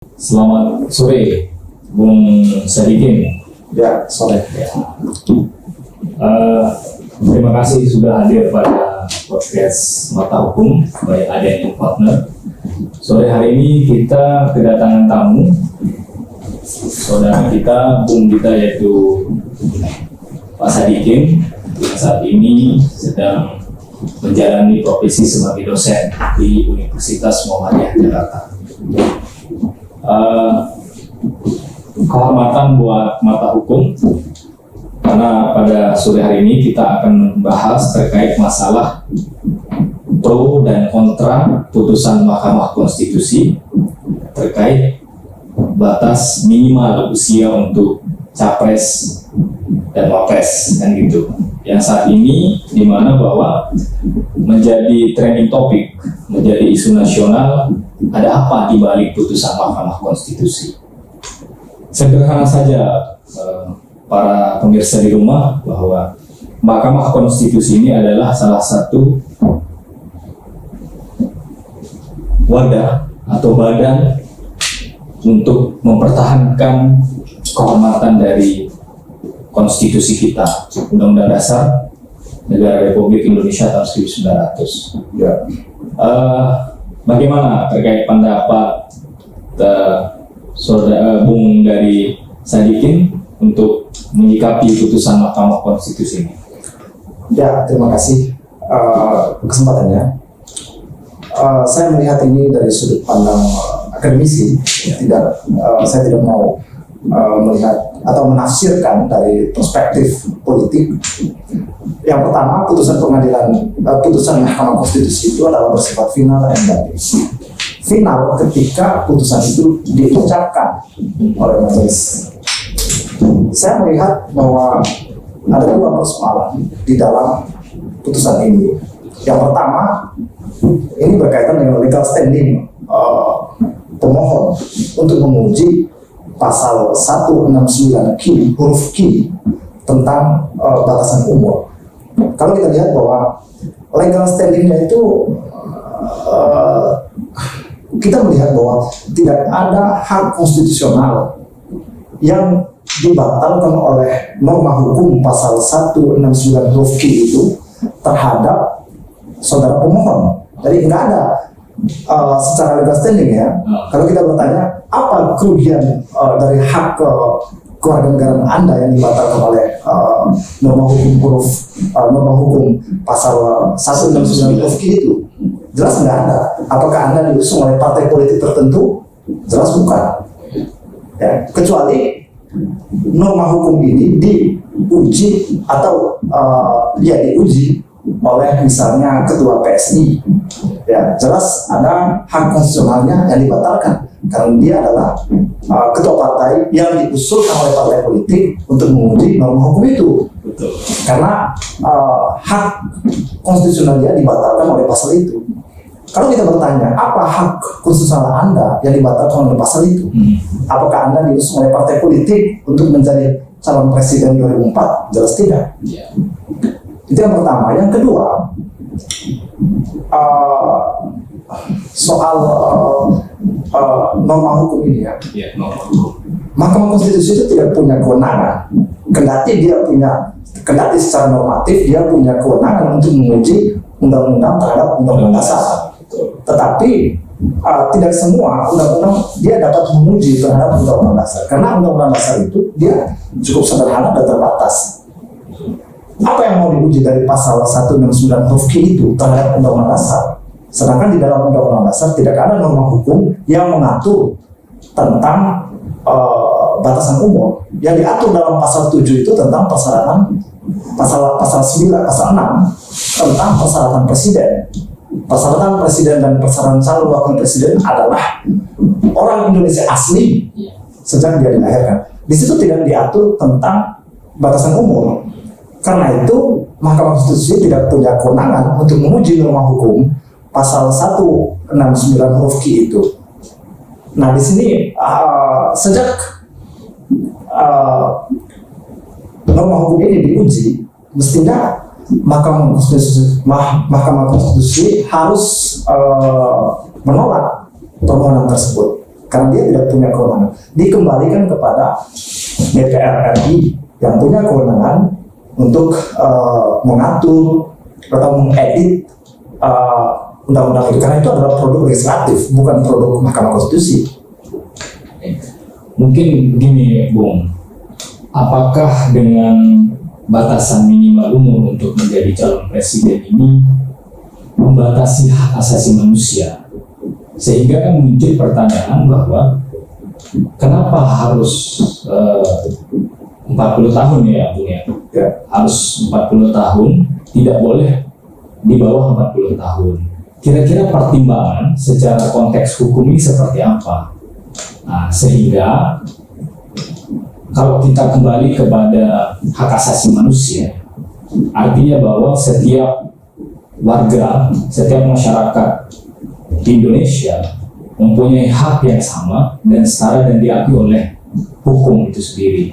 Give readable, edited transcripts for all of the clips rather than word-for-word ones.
Selamat sore, Bung Sadikin. Ya, sore. Terima kasih sudah hadir pada podcast Mata Hukum by Aden Partner. Sore hari ini kita kedatangan tamu, saudara kita, Bung kita, yaitu Pak Sadikin, yang saat ini sedang menjalani profesi sebagai dosen di Universitas Muhammadiyah Jakarta. Kehormatan buat mata hukum, karena pada sore hari ini kita akan membahas terkait masalah pro dan kontra putusan Mahkamah Konstitusi terkait batas minimal usia untuk capres dan wapres, kan gitu. Yang saat ini dimana bahwa menjadi trending topik, menjadi isu nasional, ada apa di balik putusan Mahkamah Konstitusi? Sederhana saja, para pemirsa di rumah, bahwa Mahkamah Konstitusi ini adalah salah satu wadah atau badan untuk mempertahankan kehormatan dari konstitusi kita, Undang-Undang Dasar Negara Republik Indonesia tahun 1900. Ya. Bagaimana terkait pendapat saudara Bung dari Sadikin untuk menyikapi putusan Mahkamah Konstitusi ini? Ya, terima kasih kesempatannya. Saya melihat ini dari sudut pandang akademisi. Saya tidak mau melihat atau menafsirkan dari perspektif politik. Yang pertama, putusan Mahkamah Konstitusi itu adalah bersifat final and binding. Final ketika putusan itu diucapkan oleh majelis. Saya melihat bahwa ada dua persoalan di dalam putusan ini. Yang pertama, ini berkaitan dengan legal standing pemohon untuk menguji pasal 169Q huruf Q tentang batasan umur. Kalau kita lihat bahwa legal standingnya itu kita melihat bahwa tidak ada hak konstitusional yang dibatalkan oleh norma hukum pasal 169 huruf Q itu terhadap saudara pemohon. Jadi nggak ada secara legal standing ya. Kalau kita bertanya apa kerugian dari hak kewarganegaraan Anda yang dibatalkan oleh norma hukum pasal 169 huruf Q itu, jelas nggak ada. Apakah Anda diusung oleh partai politik tertentu? Jelas bukan. Ya, kecuali norma hukum ini diuji atau diuji oleh misalnya ketua PSI, ya jelas ada hak konstitusionalnya yang dibatalkan karena dia adalah ketua partai yang diusulkan oleh partai politik untuk menguji norma hukum itu. Betul. Karena hak konstitusionalnya dibatalkan oleh pasal itu. Kalau kita bertanya apa hak konstitusional Anda yang dibatalkan oleh pasal itu, apakah Anda diusung oleh partai politik untuk menjadi calon presiden 2004? Jelas tidak. Yeah. Itu yang pertama. Yang kedua, soal norma hukum ini ya. Yeah, norma hukum. Mahkamah Konstitusi itu tidak punya kewenangan. Kendati secara normatif dia punya kewenangan untuk menguji undang-undang terhadap undang-undang dasar. Tetapi tidak semua undang-undang dia dapat menguji terhadap undang-undang dasar. Karena undang-undang dasar itu dia cukup sederhana dan terbatas. Apa yang mau diuji dari pasal 169 huruf Q itu terhadap undang-undang dasar? Sedangkan di dalam undang-undang dasar tidak ada norma hukum yang mengatur tentang batasan umur. Yang diatur dalam pasal 7 itu tentang persyaratan, pasal 9, pasal 6 tentang persyaratan presiden. Persyaratan presiden dan persyaratan calon wakil presiden adalah orang Indonesia asli sejak dia dilahirkan. Di situ tidak diatur tentang batasan umur. Karena itu Mahkamah Konstitusi tidak punya kewenangan untuk menguji norma hukum pasal 169 huruf Q itu. Nah di sini sejak norma hukum ini diuji, mestinya Mahkamah Konstitusi harus menolak permohonan tersebut. karena dia tidak punya kewenangan. Dikembalikan kepada DPR RI yang punya kewenangan untuk mengatur atau mengedit undang-undang itu, karena itu adalah produk legislatif, bukan produk Mahkamah Konstitusi. Mungkin begini, Bung, apakah dengan batasan minimal umur untuk menjadi calon presiden ini membatasi hak asasi manusia? Sehingga kan muncul pertanyaan bahwa kenapa harus 40 tahun ya, Bung ya? Harus 40 tahun, tidak boleh di bawah 40 tahun. Kira-kira pertimbangan secara konteks hukum ini seperti apa? Nah, sehingga kalau kita kembali kepada hak asasi manusia, artinya bahwa setiap warga, setiap masyarakat di Indonesia mempunyai hak yang sama dan setara dan diakui oleh hukum itu sendiri.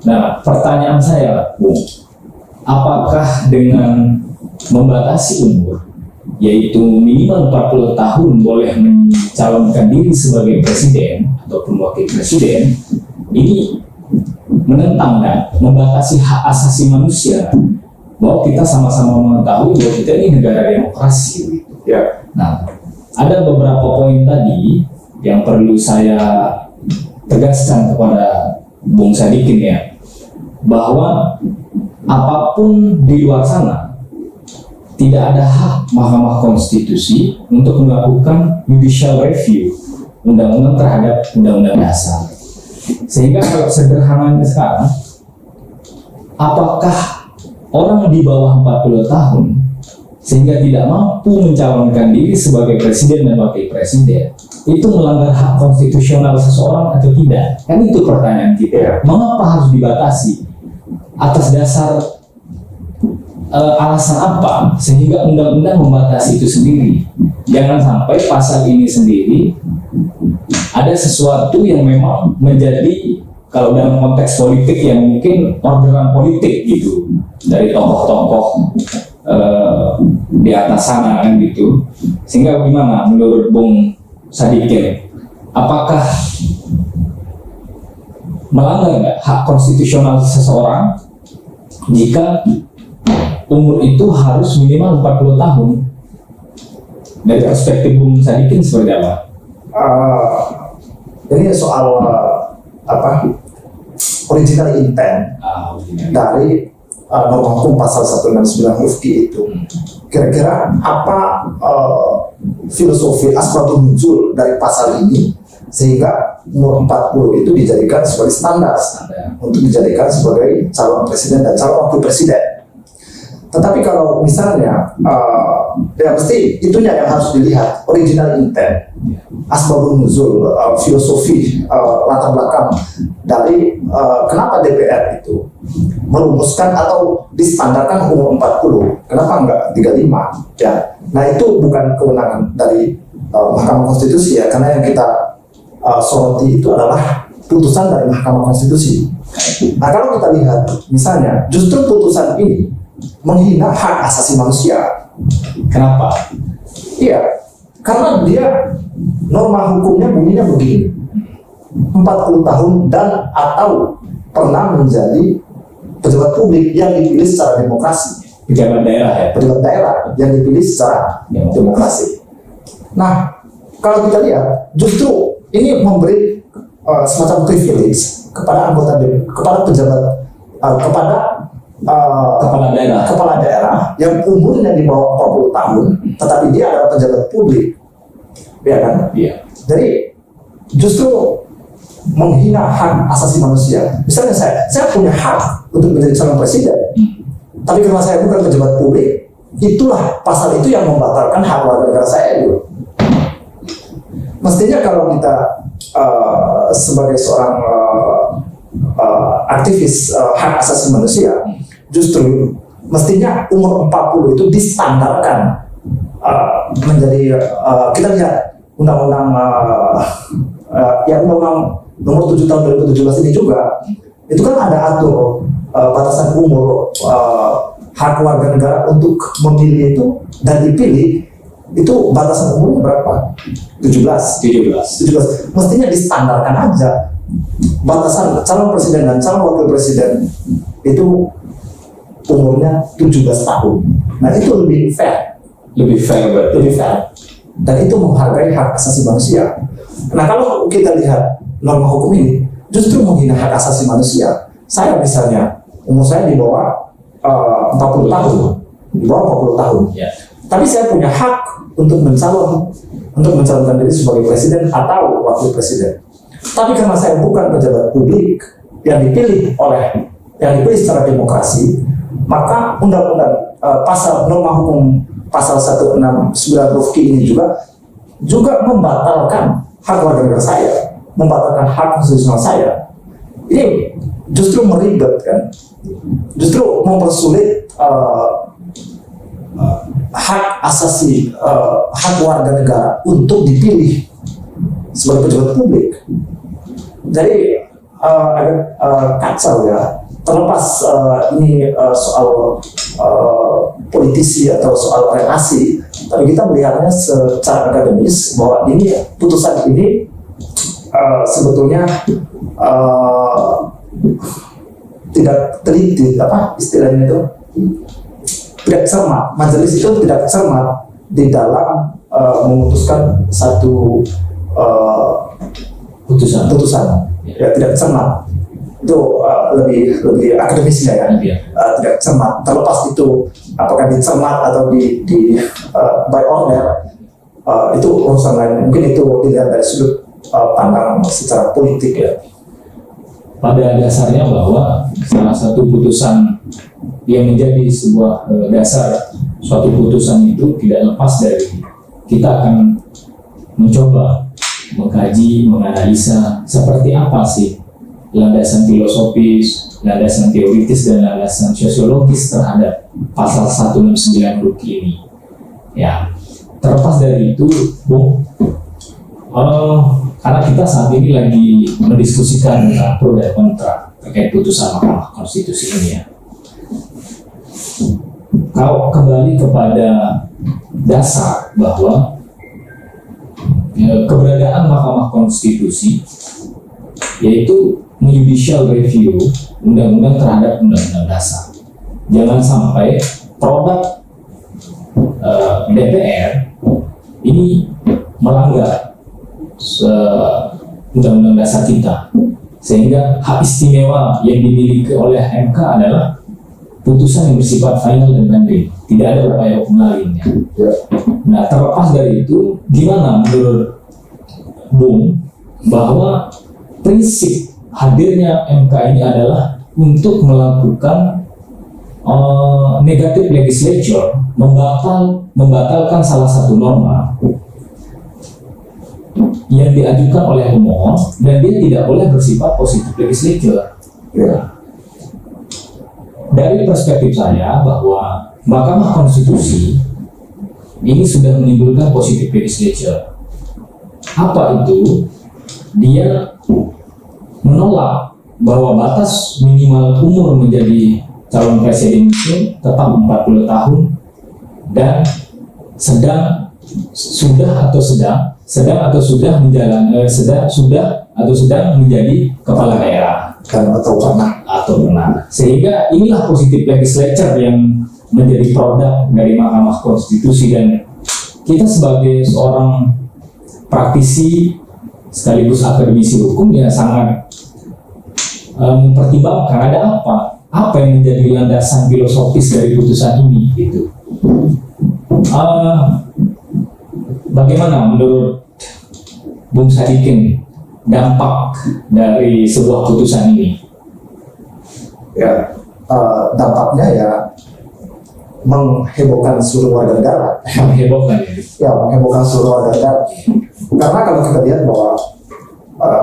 Nah, pertanyaan saya, Bung, apakah dengan membatasi umur, yaitu minimal 40 tahun boleh mencalonkan diri sebagai presiden ataupun wakil presiden, ini menentang dan membatasi hak asasi manusia, bahwa kita sama-sama mengetahui bahwa kita ini negara demokrasi. Ya. Nah, ada beberapa poin tadi yang perlu saya tegaskan kepada Bung Sadikin ya, bahwa apapun di luar sana tidak ada hak Mahkamah Konstitusi untuk melakukan judicial review undang-undang terhadap undang-undang dasar. Sehingga kalau sederhananya sekarang, apakah orang di bawah 40 tahun sehingga tidak mampu mencalonkan diri sebagai presiden dan wakil presiden itu melanggar hak konstitusional seseorang atau tidak? Kan itu pertanyaan kita. Mengapa harus dibatasi? Atas dasar alasan apa sehingga undang-undang membatasi itu sendiri? Jangan sampai pasal ini sendiri ada sesuatu yang memang menjadi, kalau dalam konteks politik yang mungkin orderan politik gitu dari tokoh-tokoh di atas sana kan gitu. Sehingga gimana menurut Bung Sadikin, apakah melanggar nggak hak konstitusional seseorang jika umur itu harus minimal 40 tahun? Dari perspektif Bung Sadikin seperti apa? Ini soal original intent dari norma hukum pasal 169 huruf Q itu. Kira-kira apa filosofi asbabun nuzul dari pasal ini sehingga umur 40 itu dijadikan sebagai standar untuk dijadikan sebagai calon presiden dan calon wakil presiden. Tetapi kalau misalnya ya mesti itunya yang harus dilihat, original intent, asbabun nuzul, filosofi latar belakang dari kenapa DPR itu merumuskan atau distandarkan umur 40, kenapa enggak 35 ya. Nah, itu bukan kewenangan dari Mahkamah Konstitusi ya, karena yang kita soroti itu adalah putusan dari Mahkamah Konstitusi. Nah, kalau kita lihat misalnya justru putusan ini menghina hak asasi manusia. Kenapa? Iya, karena dia norma hukumnya bunyinya begini: 40 tahun dan atau pernah menjadi pejabat publik yang dipilih secara demokrasi. Pejabat daerah ya? Pejabat daerah yang dipilih secara demokrasi. Nah, kalau kita lihat, justru ini memberi semacam privilege kepada anggota kepada pejabat, kepada kepala daerah yang umurnya di bawah 40 tahun, tetapi dia adalah pejabat publik, ya kan? Iya. Jadi justru menghina hak asasi manusia. Misalnya saya punya hak untuk menjadi calon presiden, tapi karena saya bukan pejabat publik, itulah pasal itu yang membatalkan hak warga negara saya itu. Mestinya kalau kita sebagai seorang aktivis hak asasi manusia, justru mestinya umur 40 itu distandarkan menjadi kita lihat undang-undang undang-undang nomor 7 tahun 2017 ini juga itu kan ada atur batasan umur hak warga negara untuk memilih itu dan dipilih itu batasan umurnya berapa? 17. 17. Mestinya distandarkan aja batasan calon presiden dan calon wakil presiden itu umurnya 17 tahun. Nah itu lebih fair. Lebih fair. Dan itu menghargai hak asasi manusia. Nah kalau kita lihat norma hukum ini justru menghina hak asasi manusia. Saya misalnya umur saya di bawah 40 tahun, di bawah 40 tahun. Ya. Tapi saya punya hak untuk mencalonkan diri sebagai presiden atau wakil presiden. Tapi karena saya bukan pejabat publik yang dipilih secara demokrasi, maka undang-undang pasal norma hukum pasal 169 huruf Q ini juga membatalkan hak warga negara saya, membatalkan hak konstitusional saya. Ini justru meribetkan, justru mempersulit hak asasi hak warga negara untuk dipilih sebagai pejabat publik. Jadi agak kacau ya. Terlepas ini soal politisi atau soal relasi, tapi kita melihatnya secara akademis bahwa ini putusan ini sebetulnya tidak teliti, apa istilahnya itu, tidak cermat. Majelis itu tidak cermat di dalam memutuskan satu putusan. Ya, tidak cermat. Itu lebih akademisnya ya. Tidak cermat. Terlepas itu apakah dicermat atau di by order, itu urusan lain. Mungkin itu dilihat dari sudut pandang secara politik ya. Pada dasarnya bahwa salah satu putusan yang menjadi sebuah dasar suatu putusan itu tidak lepas dari kita akan mencoba mengkaji, menganalisa seperti apa sih landasan filosofis, landasan teoritis, dan landasan sosiologis terhadap pasal 169 huruf ini. Ya, terlepas dari itu, Bung, karena kita saat ini lagi mendiskusikan tentang pro dan kontra terkait putusan Mahkamah Konstitusi ini ya. Kalau kembali kepada dasar bahwa keberadaan Mahkamah Konstitusi yaitu judicial review undang-undang terhadap undang-undang dasar. Jangan sampai produk DPR ini melanggar undang-undang dasar kita, sehingga hak istimewa yang dimiliki oleh MK adalah putusan yang bersifat final dan binding, tidak ada upaya hukum lainnya. Nah, terlepas dari itu, gimana menurut Bung bahwa prinsip hadirnya MK ini adalah untuk melakukan negative legislature, membatalkan salah satu norma yang diajukan oleh pemohon, dan dia tidak boleh bersifat positive legislature. Dari perspektif saya bahwa Mahkamah Konstitusi ini sudah menimbulkan positive legislature. Apa itu? Dia menolak bahwa batas minimal umur menjadi calon presiden itu tetap 40 tahun dan sedang menjadi kepala daerah atau pernah. Sehingga inilah positif legislature yang menjadi produk dari Mahkamah Konstitusi, dan kita sebagai seorang praktisi sekaligus akademisi hukum ya sangat mempertimbangkan ada apa yang menjadi landasan filosofis dari putusan ini gitu. Bagaimana menurut Bung Sadikin dampak dari sebuah putusan ini? Ya, dampaknya ya menghebohkan seluruh warga negara. Menghebohkan seluruh warga negara. Karena kalau kita lihat bahwa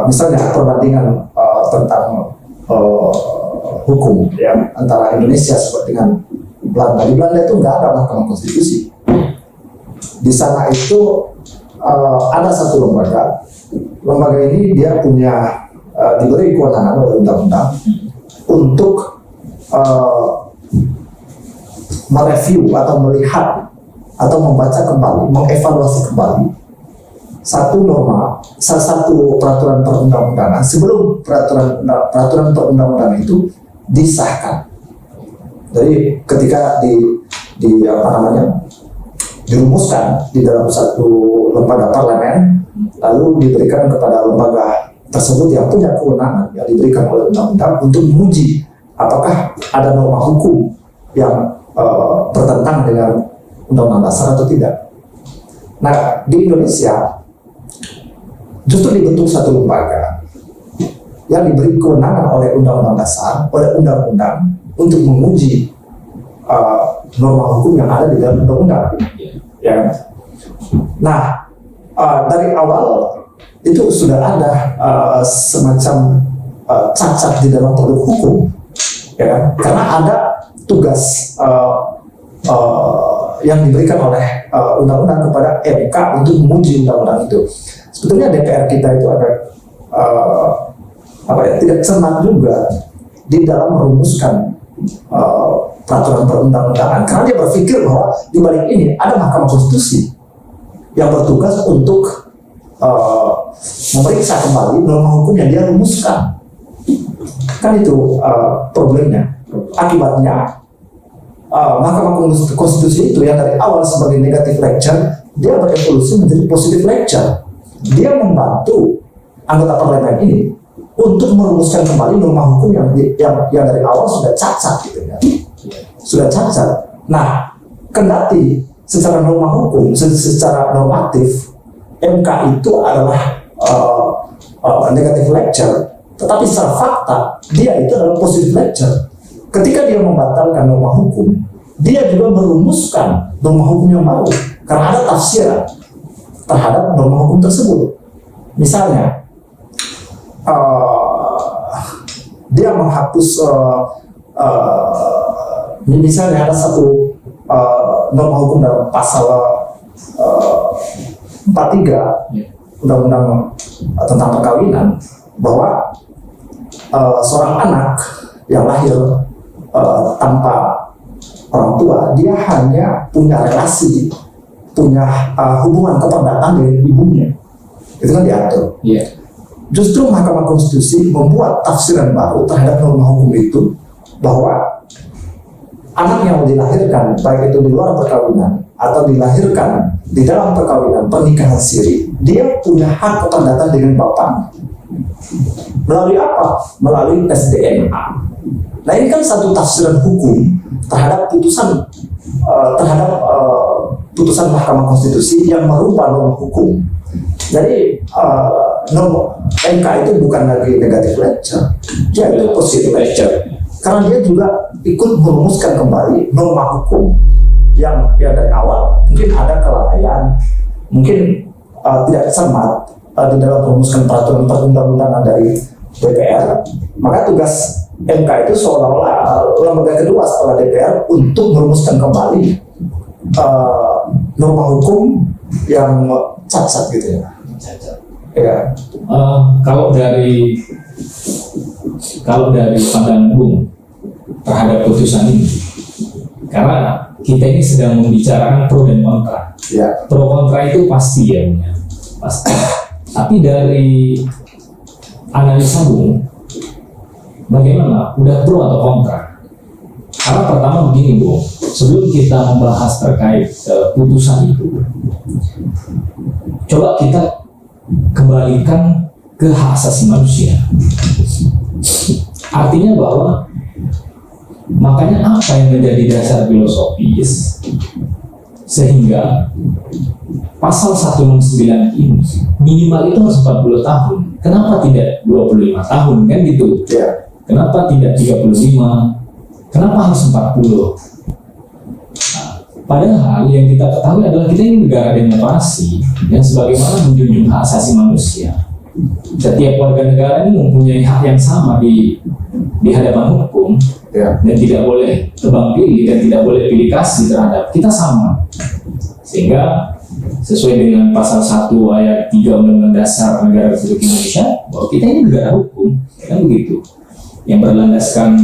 misalnya perbandingan tentang hukum ya antara Indonesia seperti dengan Belanda. Di Belanda itu nggak ada Mahkamah Konstitusi. Di sana itu ada satu lembaga. Lembaga ini dia punya diberi kewenangan oleh undang-undang untuk mereview atau melihat atau membaca kembali, mengevaluasi kembali satu norma, salah satu peraturan perundang-undangan sebelum peraturan perundang-undangan itu disahkan. Jadi ketika dirumuskan di dalam satu lembaga parlemen, lalu diberikan kepada lembaga tersebut yang punya kewenangan yang diberikan oleh undang-undang untuk menguji apakah ada norma hukum yang bertentangan dengan undang-undang dasar atau tidak. Nah, di Indonesia justru dibentuk satu lembaga yang diberi kewenangan oleh undang-undang dasar, oleh undang-undang untuk menguji norma hukum yang ada di dalam undang-undang. Ya. Nah, dari awal itu sudah ada semacam cacat di dalam produk hukum, ya kan? Karena ada tugas yang diberikan oleh undang-undang kepada MK untuk menguji undang-undang itu. Sebetulnya DPR kita itu agak tidak cermat juga di dalam merumuskan peraturan perundang-undangan, karena dia berpikir bahwa di balik ini ada Mahkamah Konstitusi yang bertugas untuk memeriksa kembali norma hukum yang dia rumuskan. Kan itu problemnya. Akibatnya Mahkamah Konstitusi itu yang dari awal sebagai negative lecture, dia berevolusi menjadi positive lecture. Dia membantu anggota parlemen ini untuk merumuskan kembali norma hukum yang dari awal sudah cacat, gitu ya. Sudah cacat. Nah, kendati secara norma hukum, secara normatif, MK itu adalah negative lecture, tetapi secara fakta dia itu adalah positive lecture. Ketika dia membatalkan norma hukum, dia juga merumuskan norma hukum yang baru karena ada tafsiran terhadap norma hukum tersebut. Misalnya, dia menghapus, misalnya ada satu norma hukum dalam pasal 43 Undang-Undang tentang perkawinan, bahwa seorang anak yang lahir tanpa orang tua, dia hanya punya relasi, punya hubungan keperdatan dengan ibunya. Itu kan diatur. Yeah. Justru Mahkamah Konstitusi membuat tafsiran baru terhadap norma hukum itu, bahwa anak yang dilahirkan, baik itu di luar perkawinan atau dilahirkan di dalam perkawinan, pernikahan siri, dia punya hak keperdatan dengan bapaknya. Melalui apa? Melalui tes DNA. Nah, ini kan satu tafsiran hukum terhadap putusan Mahkamah Konstitusi yang merubah norma hukum. Jadi norma MK itu bukan lagi negative lecture, dia itu positive lecture, karena dia juga ikut merumuskan kembali norma hukum yang dari awal mungkin ada kelalaian, mungkin tidak cermat di dalam merumuskan peraturan perundang-undangan dari DPR. Maka tugas MK itu seolah-olah lembaga kedua setelah DPR untuk merumuskan kembali norma hukum yang cacat, gitu ya. Ya. Kalau dari pandangan Bung terhadap putusan ini, karena kita ini sedang membicarakan pro dan kontra. Ya. Pro kontra itu pasti ya, pasti. Tapi dari analisa Bung, bagaimana? Udah pro atau kontra? Karena pertama begini Bung, sebelum kita membahas terkait putusan itu, coba kita kembalikan ke hak asasi manusia. Artinya bahwa, makanya apa yang menjadi dasar filosofis sehingga pasal 169 ini minimal itu harus 40 tahun. Kenapa tidak 25 tahun, kan gitu? Ya. Kenapa tidak 35? Kenapa harus 40? Nah, padahal yang kita ketahui adalah kita ini negara demokrasi yang sebagaimana menjunjung hak asasi manusia. Setiap warga negara ini mempunyai hak yang sama di hadapan hukum, Ya. dan tidak boleh tebang pilih dan tidak boleh pilih kasih terhadap kita, sama. Sehingga sesuai dengan pasal 1 ayat 3 Undang-Undang Dasar Negara Republik Indonesia, bahwa kita ini negara hukum, kan begitu, yang berlandaskan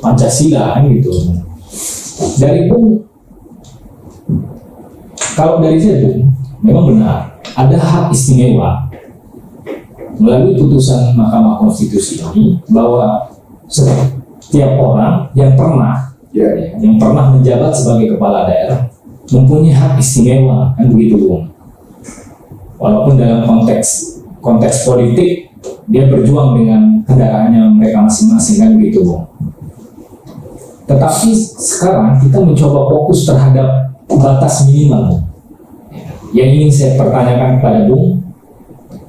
Pancasila, kan gitu. Dari Bung, Kalau dari saya memang benar ada hak istimewa melalui putusan Mahkamah Konstitusi ini bahwa setiap orang yang pernah menjabat sebagai kepala daerah mempunyai hak istimewa, kan begitu Bung. Walaupun dalam konteks politik dia berjuang dengan kendaraannya mereka masing-masing, kan begitu Bung. Tetapi sekarang kita mencoba fokus terhadap batas minimal. Yang ingin saya pertanyakan kepada Bung,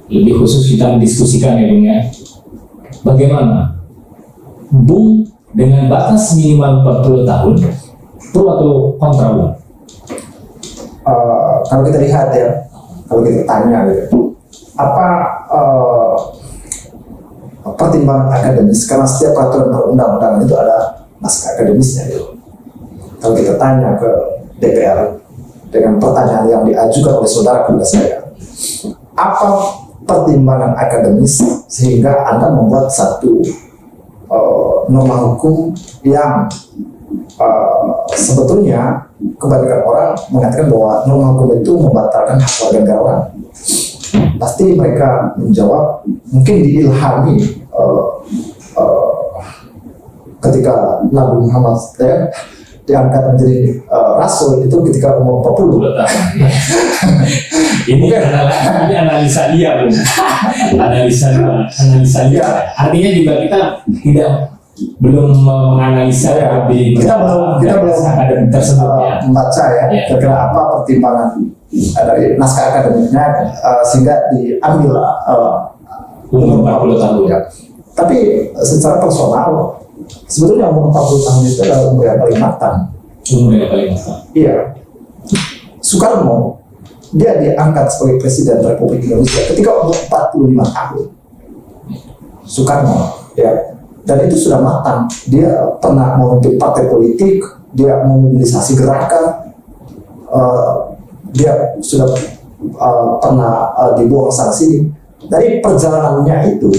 lebih khusus kita mendiskusikan ya Bung ya, bagaimana Bung dengan batas minimal 40 tahun, pro atau kontra Bung? Kalau kita lihat ya, kalau kita tanya gitu, apa pertimbangan akademis, karena setiap peraturan perundang-undangan itu ada naskah akademisnya gitu. Kalau kita tanya ke DPR dengan pertanyaan yang diajukan oleh saudara kepada saya, apa pertimbangan akademis sehingga Anda membuat satu norma hukum yang sebetulnya kebanyakan orang mengatakan bahwa norma hukum itu membatalkan hak warga negara. Pasti mereka menjawab mungkin diilhami ketika Nabi Muhammad diangkat menjadi rasul itu ketika umur 40. Ini analisa dia Bung. analisa dia. Artinya juga kita belum menganalisa lebih. Kita belum ada tersebut membaca ya. Kira-kira apa pertimbangan dari naskah akademiknya sehingga diambil umur 40 tahun ya. Tapi secara personal sebetulnya umur 40 tahun itu adalah umur yang paling matang. Iya. Soekarno dia diangkat sebagai Presiden Republik Indonesia ketika umur 45 tahun. Soekarno ya. Dan itu sudah matang. Dia pernah memimpin partai politik, dia memobilisasi gerakan, dia sudah pernah dibuang sana sini. Dari perjalanannya itu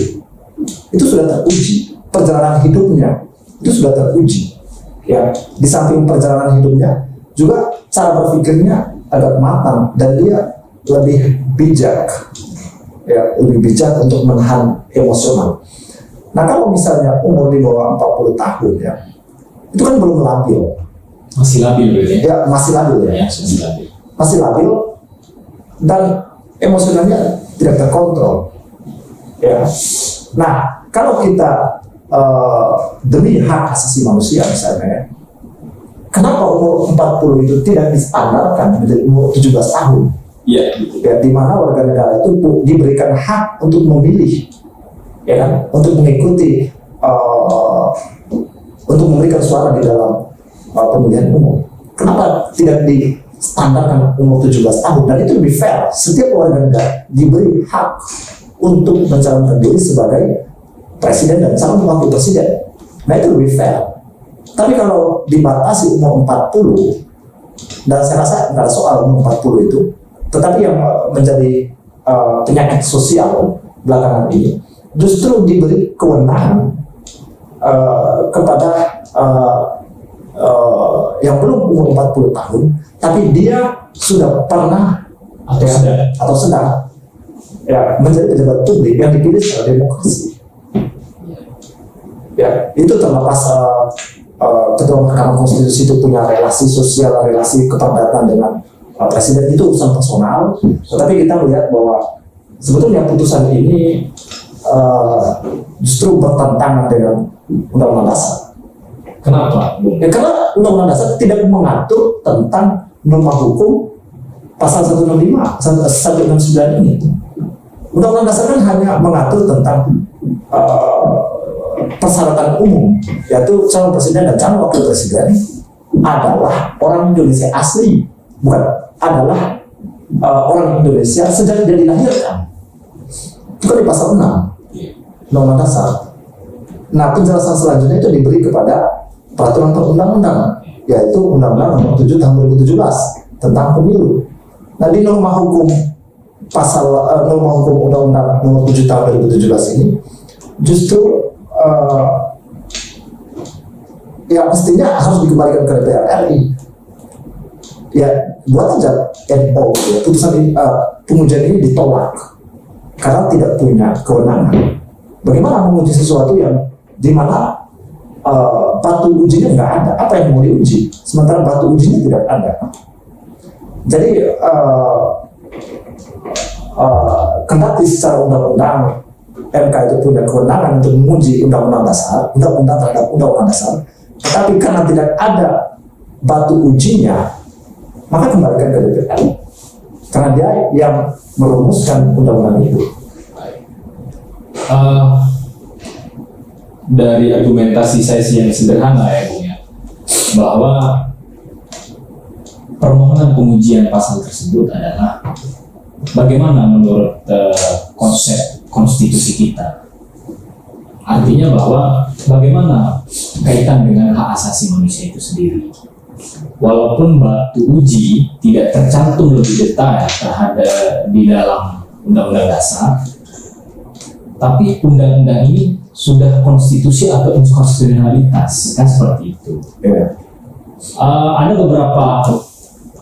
sudah teruji. Perjalanan hidupnya itu sudah teruji. Ya, di samping perjalanan hidupnya juga cara berpikirnya agak matang dan dia lebih bijak. Ya, lebih bijak untuk menahan emosional. Nah, kalau misalnya umur di bawah 40 tahun ya, itu kan belum labil. Masih labil ya? Ya, masih labil ya. Masih labil dan emosionalnya tidak terkontrol. Ya. Nah, kalau kita demi hak asasi manusia misalnya, kenapa umur 40 itu tidak distandarkan menjadi umur 17 tahun? Ya, di mana warga negara itu diberikan hak untuk memilih, ya kan, untuk mengikuti, untuk memberikan suara di dalam pemilihan umum. Kenapa tidak distandarkan umur 17 tahun? Dan itu lebih fair. Setiap warga negara diberi hak untuk mencalonkan diri sebagai presiden dan calon wakil presiden. Nah, itu lebih fair. Tapi kalau dibatasi umur 40, dan saya rasa nggak ada soal umur 40 itu, tetapi yang menjadi penyakit sosial belakangan ini justru diberi kewenangan kepada yang belum umur 40 tahun, tapi dia sudah pernah atau sedang ya menjadi pejabat publik yang dipilih secara demokrasi. Ya, itu terlepas Ketua Mahkamah Konstitusi itu punya relasi sosial, relasi keperbatasan dengan presiden, itu urusan personal. Tetapi kita melihat bahwa sebetulnya putusan ini justru bertentangan dengan Undang-Undang Dasar. Kenapa? Ya, karena Undang-Undang Dasar tidak mengatur tentang norma hukum pasal 165, 169 ini. Undang-Undang Dasar kan hanya mengatur tentang persyaratan umum, yaitu calon presiden dan calon wakil presiden adalah orang Indonesia asli, bukan adalah orang Indonesia sejak dia dilahirkan. Itu kan di pasal 6 Undang-Undang Dasar. Nah, penjelasan selanjutnya itu diberi kepada peraturan perundang-undangan, yaitu Undang-Undang Nomor 7 Tahun 2017 tentang pemilu. Nah, di norma hukum pasal norma hukum Undang-Undang Nomor 7 Tahun 2017 ini justru ya mestinya harus dikembalikan ke DPR RI. ya buat aja NO ya, pengujian ini ditolak karena tidak punya kewenangan. Bagaimana menguji sesuatu yang di mana batu ujinya nggak ada? Apa yang mau diuji? Sementara batu ujinya tidak ada. Jadi kendati secara undang-undang MK itu punya kewenangan untuk menguji undang-undang terhadap undang-undang dasar, tetapi karena tidak ada batu ujinya, maka kembalikan ke DPR karena dia yang merumuskan undang-undang itu. Dari argumentasi saya sih yang sederhana ya Bung ya, bahwa permohonan pengujian pasal tersebut adalah bagaimana menurut konsep konstitusi kita. Artinya bahwa bagaimana kaitan dengan hak asasi manusia itu sendiri. Walaupun batu uji tidak tercantum lebih detail terhadap di dalam undang-undang dasar, tapi undang-undang ini sudah konstitusi atau inkonstitusionalitas, kan seperti itu. Ya. Ada beberapa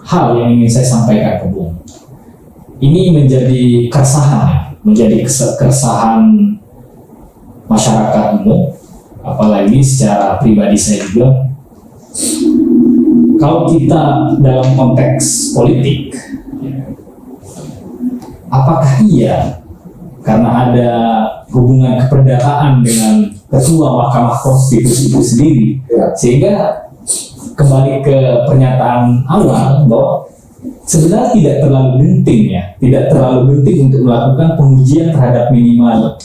hal yang ingin saya sampaikan ke Bung. Ini menjadi keresahan, keresahan masyarakat umum, apalagi secara pribadi saya juga. Kalau kita dalam konteks politik, apakah iya karena ada hubungan keperdataan dengan ketua Mahkamah Konstitusi itu sendiri, sehingga kembali ke pernyataan awal bahwa sebenarnya tidak terlalu penting tidak terlalu penting untuk melakukan pengujian terhadap minimal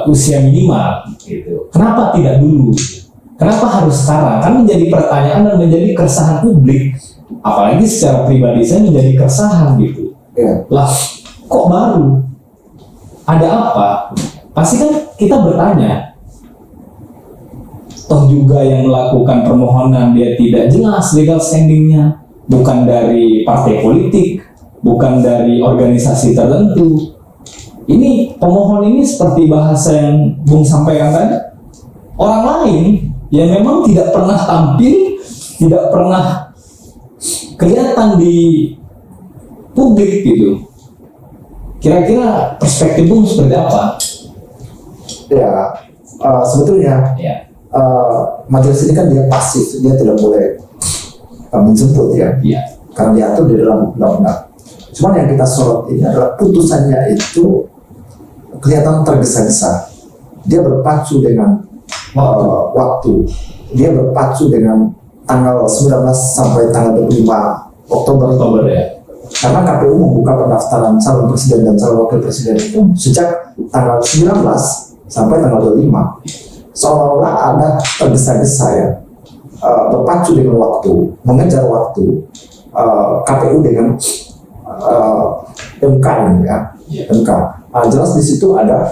usia minimal gitu. Kenapa tidak dulu? Kenapa harus sekarang? Kan menjadi pertanyaan dan menjadi keresahan publik. Apalagi secara pribadi saya menjadi keresahan gitu. Lah, kok baru? Ada apa? Pasti kan kita bertanya. Toh juga yang melakukan permohonan dia tidak jelas legal standingnya, bukan dari partai politik, bukan dari organisasi tertentu. Ini pemohon ini seperti bahasa yang Bung sampaikan tadi, orang lain yang memang tidak pernah tampil, tidak pernah kelihatan di publik gitu. Kira-kira perspektif Bung seperti apa? Ya, sebetulnya majelis ini kan dia pasif, dia tidak boleh menjemput ya, karena diatur di dalam undang-undang. Cuman yang kita sorot ini adalah putusannya itu kelihatan tergesa-gesa. Dia berpacu dengan waktu. Dia berpacu dengan tanggal 19 sampai tanggal 25 Oktober ya. Karena KPU membuka pendaftaran calon presiden dan calon wakil presiden itu sejak tanggal 19 sampai tanggal 25. Seolah-olah ada tergesa-gesa ya, berpacu dengan waktu, mengejar waktu. KPU dengan MK ini ya, MK. Jelas di situ ada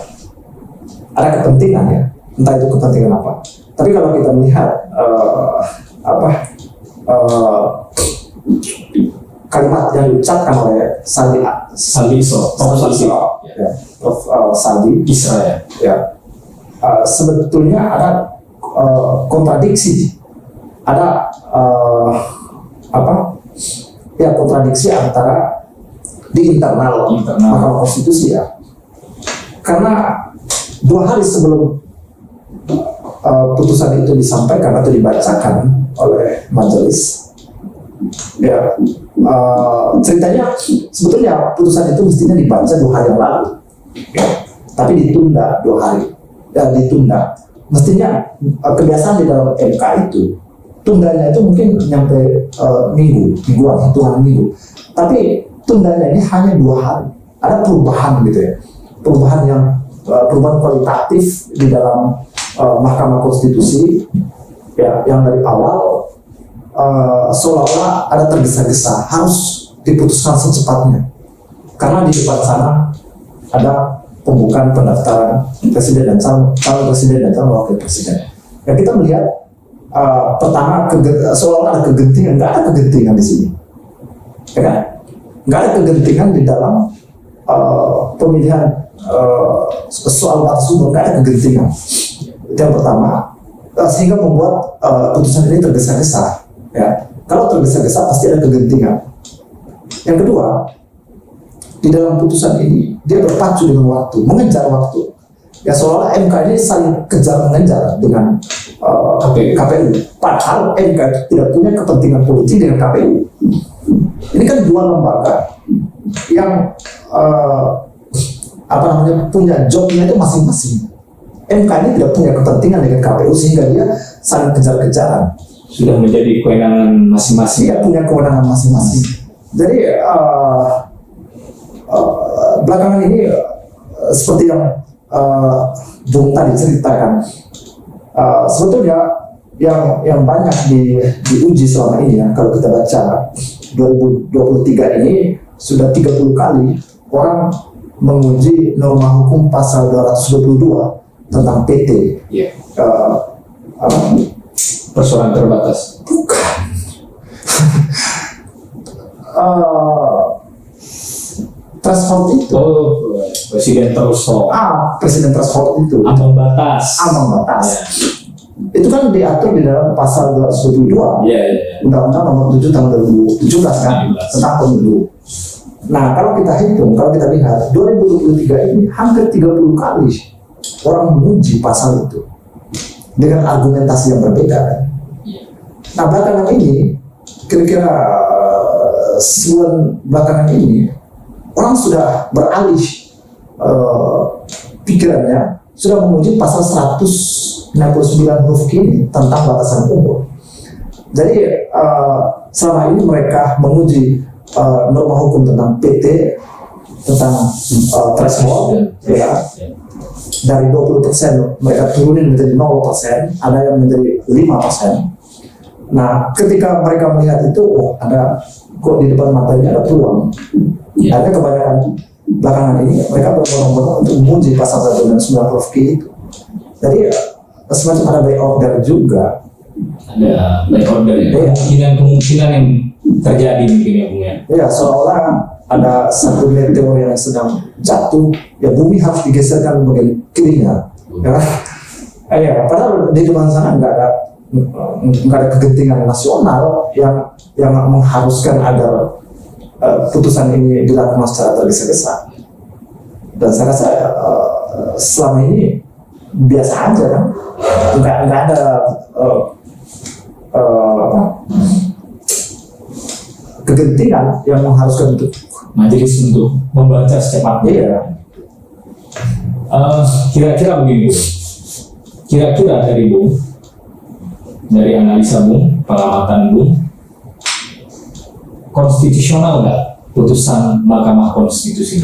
kepentingan ya, entah itu kepentingan apa. Tapi kalau kita melihat kalimat yang diucapkan oleh Saldi Isra ya, sebetulnya ada kontradiksi, ada kontradiksi antara di internal Mahkamah Konstitusi ya, karena 2 hari sebelum putusan itu disampaikan atau dibacakan oleh majelis ya, ceritanya sebetulnya putusan itu mestinya dibaca 2 hari yang lalu ya, tapi ditunda 2 hari dan ditunda. Mestinya kebiasaan di dalam MK itu tundanya itu mungkin nyampe mingguan, hitungan minggu, tapi tundanya ini hanya 2 hari. Ada perubahan gitu ya, perubahan kualitatif di dalam Mahkamah Konstitusi ya, yang dari awal seolah-olah ada tergesa-gesa harus diputuskan secepatnya karena di depan sana ada pembukaan pendaftaran presiden dan calon presiden dan calon wakil presiden. Ya, kita melihat pertama seolah-olah ada kegentingan, nggak ada kegentingan di sini, ya kan? Nggak ada kegentingan di dalam pemilihan soal batas umur, nggak ada kegentingan. Itu yang pertama, sehingga membuat putusan ini tergesa-gesa. Ya, Kalau tergesa-gesa pasti ada kegentingan. Yang kedua, di dalam putusan ini dia berpacu dengan waktu, mengejar waktu. Ya seolah MK ini saling kejar mengejar dengan KPU. Padahal MK tidak punya kepentingan politik dengan KPU. Ini kan dua lembaga yang punya jobnya itu masing-masing. MK ini tidak punya kepentingan dengan KPU sehingga dia saling kejar-kejaran. Sudah menjadi kewenangan masing-masing. Dia punya kewenangan masing-masing. Jadi belakangan ini seperti yang Bung tadi ceritakan, sebetulnya yang banyak diuji selama ini ya, kalau kita baca 2023 ini sudah 30 kali orang menguji norma hukum pasal 222 tentang PT. Yeah. Persoalan terbatas. Bukan. Threshold itu. Presiden threshold. Presiden threshold itu. Ambang batas. Ambang batas. Yeah. Itu kan diatur di dalam pasal 222. Undang-Undang Nomor 7 Tahun 2017 kan tentang pemilu. Nah, kalau kita hitung, kalau kita lihat 2023 ini hampir 30 kali orang menguji pasal itu dengan argumentasi yang berbeda kan. Nah, belakangan ini kira-kira sebulan belakangan ini orang sudah beralih pikirannya, sudah menguji pasal 169 huruf Q ini tentang batasan umur. Jadi selama ini mereka menguji norma hukum tentang PT, tentang threshold, ya, dari 20% mereka turunin menjadi 0%, ada yang menjadi 5%. Nah, ketika mereka melihat itu, ada kok di depan matanya ada peluang. Akhirnya kebanyakan belakangan ini mereka berbondong-bondong untuk menguji pasal 169 huruf Q itu. Jadi semacam ada by order juga. Ada by order ya. Kemungkinan yang terjadi mungkin ya Bung ya. Ya, seolah ada satu meteor yang sedang jatuh, ya bumi harus digeserkan bagian kirinya. Ya, padahal di depan sana nggak ada kegentingan nasional yang mengharuskan agar putusan ini dilakukan secara tergesa-gesa. Dan saya rasa selama ini biasa aja kan, nggak ada kegentingan yang mengharuskan untuk majelis untuk membaca secepatnya. Iya. Kira-kira begini, kira-kira dari Bung, dari analisa Bung, pengamatan Bung, konstitusional nggak putusan Mahkamah Konstitusi?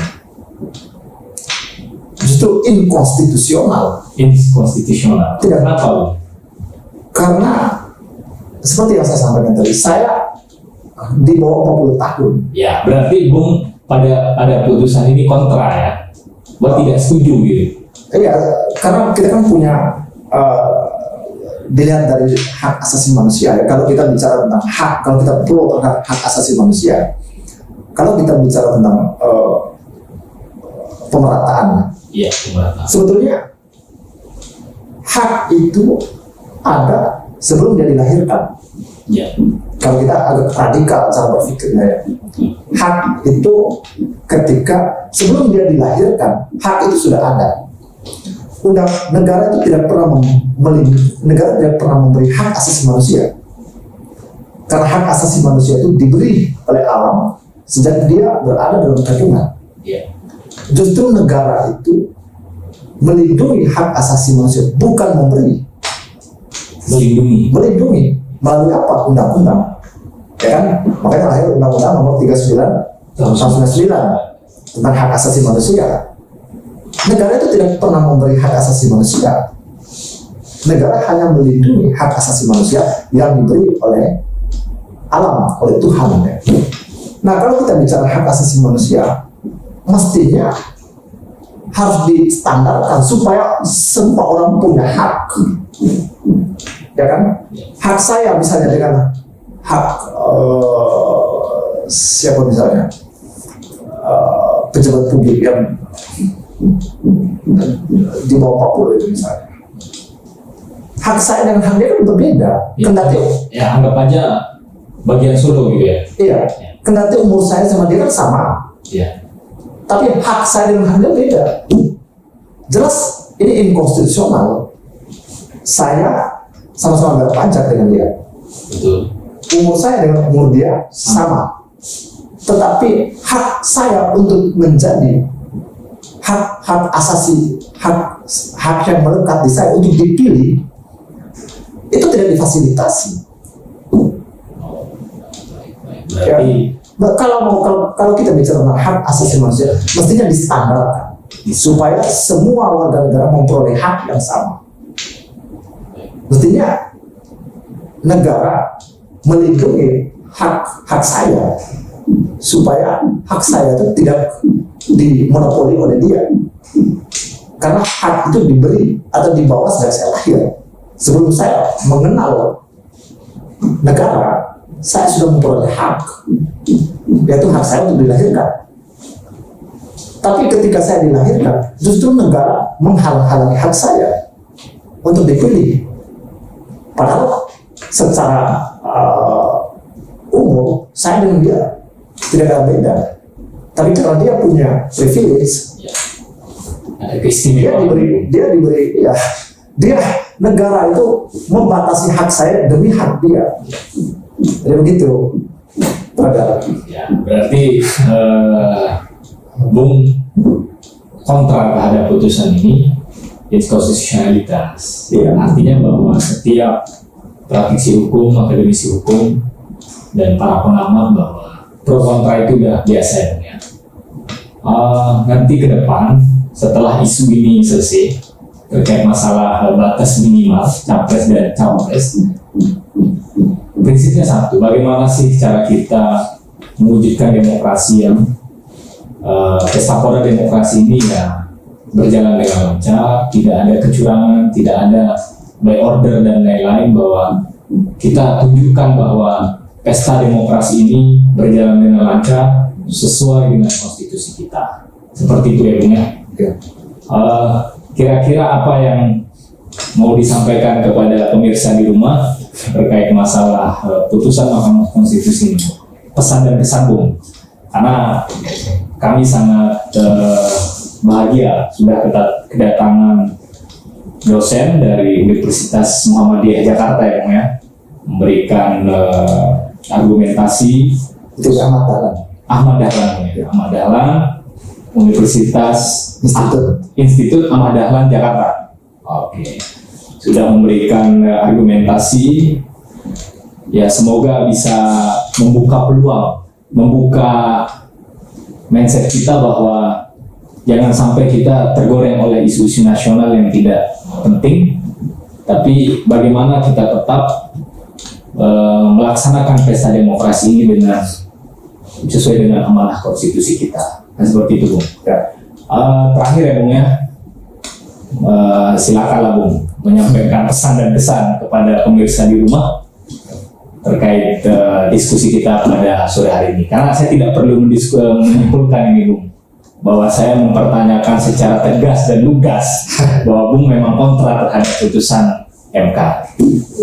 Justru inkonstitusional. Inkonstitusional. Tidak. Kenapa Bung? Karena seperti yang saya sampaikan tadi, saya di bawah 40 tahun. Ya, berarti Bung pada putusan ini kontra ya, buat tidak setuju gitu. Iya, karena kita kan punya dilihat dari hak asasi manusia ya. Kalau kita bicara tentang hak, kalau kita pro terhadap hak asasi manusia, kalau kita bicara tentang pemerataan, Iya, pemerataan. sebetulnya hak itu ada sebelum dia dilahirkan. Ya. Kalau kita agak radikal cara berpikirnya ya, hak itu ketika sebelum dia dilahirkan, hak itu sudah ada. Negara itu tidak pernah negara tidak pernah memberi hak asasi manusia, karena hak asasi manusia itu diberi oleh alam sejak dia berada dalam kandungan. Ya. Justru negara itu melindungi hak asasi manusia, bukan memberi. Melindungi melalui apa? Undang-undang, ya kan? Makanya lahir Undang-Undang Nomor 39 tahun 1999 tentang hak asasi manusia. Negara itu tidak pernah memberi hak asasi manusia. Negara hanya melindungi hak asasi manusia yang diberi oleh alam, oleh Tuhan. Ya. Nah, kalau kita bicara hak asasi manusia, mestinya harus distandarkan supaya semua orang punya hak. Ya kan? Hak saya misalnya dengan hak siapa misalnya pejabat publik yang di bawah 40 itu misalnya, hak saya dengan hak dia kan berbeda. Ya. Kendati Ya, anggap aja bagian surga gitu ya. Iya, kendati umur saya sama dia kan sama, Iya. tapi hak saya dengan hak dia beda. Jelas ini inkonstitusional. Saya sama-sama bayar pajak dengan dia. Betul. Umur saya dengan umur dia sama. Tetapi hak saya untuk menjadi hak asasi, hak yang melekat di saya untuk dipilih itu tidak difasilitasi. Berarti Kalau kita bicara tentang hak asasi manusia, mestinya distandarkan supaya semua warga negara memperoleh hak yang sama. Mestinya negara melindungi hak saya supaya hak saya itu tidak dimonopoli oleh dia. Karena hak itu diberi atau dibawa sejak saya lahir. Sebelum saya mengenal negara, saya sudah memperoleh hak, yaitu hak saya untuk dilahirkan. Tapi ketika saya dilahirkan, justru negara menghalang-halangi hak saya untuk dipilih. Padahal secara umum saya dengan dia tidak ada beda. Tapi karena dia punya privilege, ada keistimewaan. dia negara itu membatasi hak saya demi hak dia. Jadi begitu. Ya, berarti Bung kontra terhadap putusan ini inkonstitusionalitas. Iya. Artinya bahwa setiap praktisi hukum, akademisi hukum, dan para pengamat bahwa pro kontra itu udah biasa ya. Nanti ke depan setelah isu ini selesai terkait masalah batas minimal capres dan cawapres, prinsipnya satu, bagaimana sih cara kita mewujudkan demokrasi yang pesta pora demokrasi ini ya berjalan dengan lancar, tidak ada kecurangan, tidak ada by order dan lain-lain, bahwa kita tunjukkan bahwa pesta demokrasi ini berjalan dengan lancar sesuai dengan konstitusi kita. Seperti itu ya Bung ya. Kira-kira apa yang mau disampaikan kepada pemirsa di rumah terkait masalah putusan Mahkamah Konstitusi ini? Pesan dan kesan Bung, karena kami sangat bahagia sudah kedatangan dosen dari Universitas Muhammadiyah Jakarta ya Bung ya, memberikan argumentasi. Itu Ahmad Dahlan Universitas Institut Ahmad Dahlan Jakarta. Oke. Sudah memberikan argumentasi. Ya, semoga bisa membuka peluang, membuka mindset kita bahwa jangan sampai kita tergoreng oleh isu-isu nasional yang tidak penting, tapi bagaimana kita tetap melaksanakan pesta demokrasi ini dengan sesuai dengan amanah konstitusi kita. Nah, seperti itu Bung. Terakhir ya Bung ya, silakanlah Bung menyampaikan pesan dan kesan kepada pemirsa di rumah terkait diskusi kita pada sore hari ini. Karena saya tidak perlu menyimpulkan ini Bung, bahwa saya mempertanyakan secara tegas dan lugas bahwa Bung memang kontra terhadap putusan MK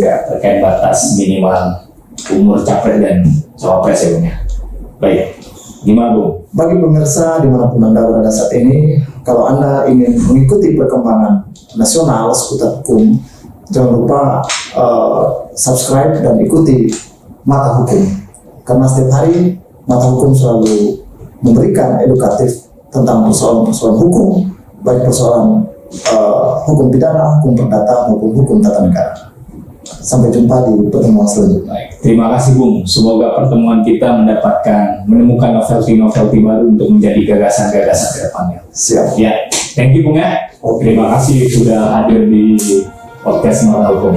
ya, terkait batas minimal umur capres dan cawapres ya Bung ya. Baik, gimana Bung? Bagi pemirsa dimanapun Anda berada saat ini, kalau Anda ingin mengikuti perkembangan nasional seputar hukum, jangan lupa subscribe dan ikuti Mata Hukum. Karena setiap hari Mata Hukum selalu memberikan edukatif tentang persoalan-persoalan hukum, baik persoalan hukum pidana, hukum perdata, maupun hukum tata negara. Sampai jumpa di pertemuan selanjutnya. Baik, terima kasih Bung. Semoga pertemuan kita menemukan novelty baru untuk menjadi gagasan-gagasan ke depannya. Siap. Ya, thank you Bung ya. Oke. Terima kasih sudah hadir di podcast Mata Hukum.